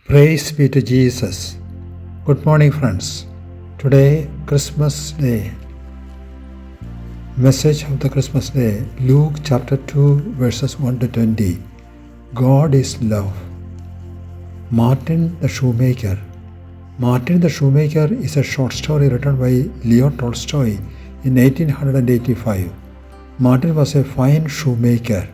Praise be to Jesus. Good morning, friends. Today, Christmas Day. Message of the Christmas Day, Luke chapter 2, verses 1 to 20. God is love. Martin the Shoemaker. Martin the Shoemaker is a short story written by Leo Tolstoy in 1885. Martin was a fine shoemaker.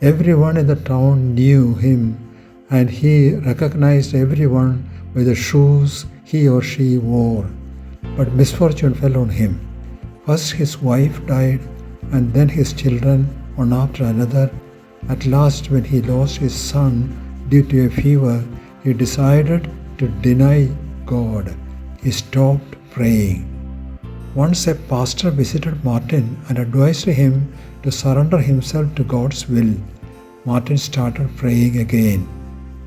Everyone in the town knew him, and he recognized everyone by the shoes he or she wore. But misfortune fell on him. First his wife died, and then his children, one after another. At last, when he lost his son due to a fever, he decided to deny God. He stopped praying. Once a pastor visited Martin and advised him to surrender himself to God's will. Martin started praying again.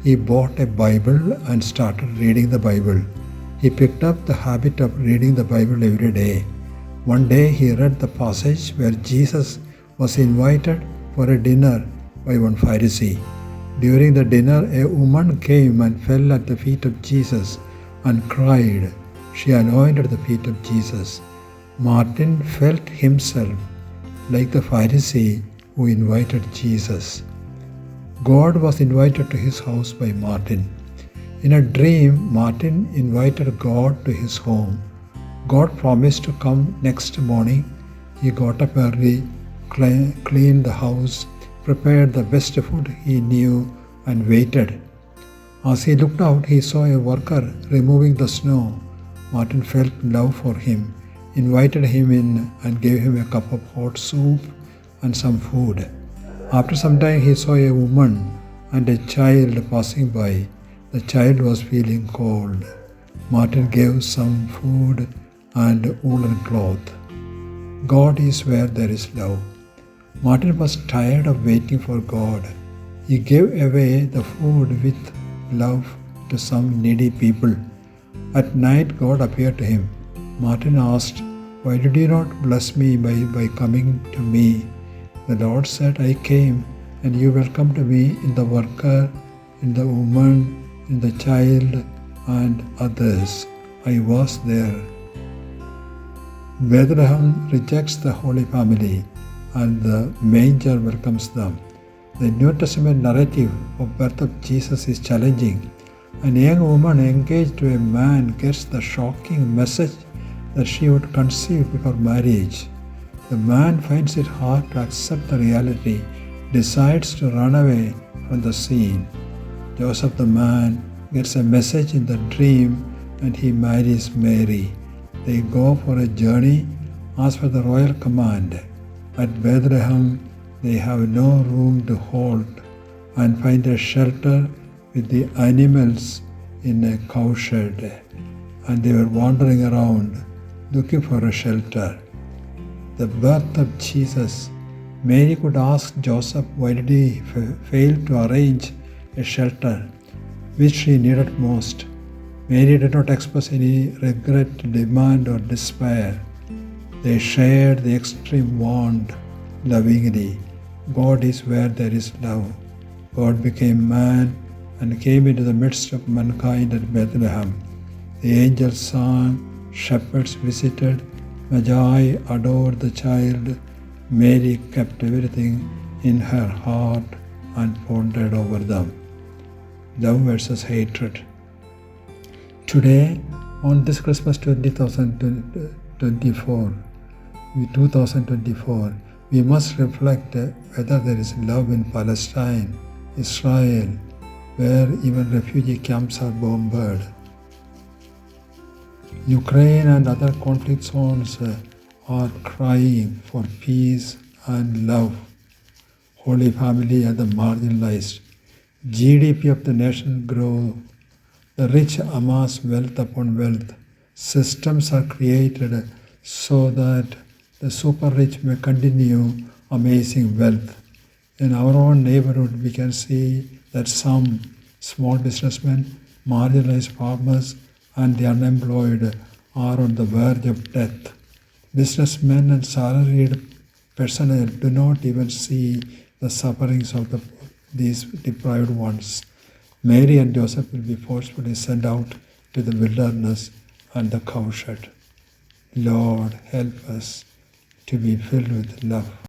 He bought a Bible and started reading the Bible. He picked up the habit of reading the Bible every day. One day he read the passage where Jesus was invited for a dinner by one Pharisee. During the dinner, a woman came and fell at the feet of Jesus and cried. She anointed the feet of Jesus. Martin felt himself like the Pharisee who invited Jesus. God was invited to his house by Martin. In a dream, Martin invited God to his home. God promised to come next morning. He got up early, cleaned the house, prepared the best food he knew, and waited. As he looked out, he saw a worker removing the snow. Martin felt love for him, invited him in, and gave him a cup of hot soup and some food. After some time, he saw a woman and a child passing by. The child was feeling cold. Martin gave some food and woolen cloth. God is where there is love. Martin was tired of waiting for God. He gave away the food with love to some needy people. At night, God appeared to him. Martin asked, "Why did you not bless me by coming to me?" The Lord said, "I came, and you welcomed me in the worker, in the woman, in the child, and others. I was there." Bethlehem rejects the Holy Family, and the manger welcomes them. The New Testament narrative of birth of Jesus is challenging. An young woman engaged to a man gets the shocking message that she would conceive before marriage. The man finds it hard to accept the reality, decides to run away from the scene. Joseph the man gets a message in the dream and he marries Mary. They go for a journey as per the royal command. At Bethlehem, they have no room to halt and find a shelter with the animals in a cowshed. And they were wandering around looking for a shelter. The birth of Jesus, Mary could ask Joseph why did he fail to arrange a shelter, which she needed most. Mary did not express any regret, demand, or despair. They shared the extreme want lovingly. God is where there is love. God became man and came into the midst of mankind at Bethlehem. The angels sang, shepherds visited, Magi adored the child. Mary kept everything in her heart and pondered over them. Love versus hatred. Today, on this Christmas 2024, we must reflect whether there is love in Palestine, Israel, where even refugee camps are bombarded. Ukraine and other conflict zones are crying for peace and love. Holy Family and the marginalized. GDP of the nation grows. The rich amass wealth upon wealth. Systems are created so that the super rich may continue amazing wealth. In our own neighborhood, we can see that some small businessmen, marginalized farmers, and the unemployed are on the verge of death. Businessmen and salaried personnel do not even see the sufferings of these deprived ones. Mary and Joseph will be forcefully sent out to the wilderness and the cowshed. Lord, help us to be filled with love.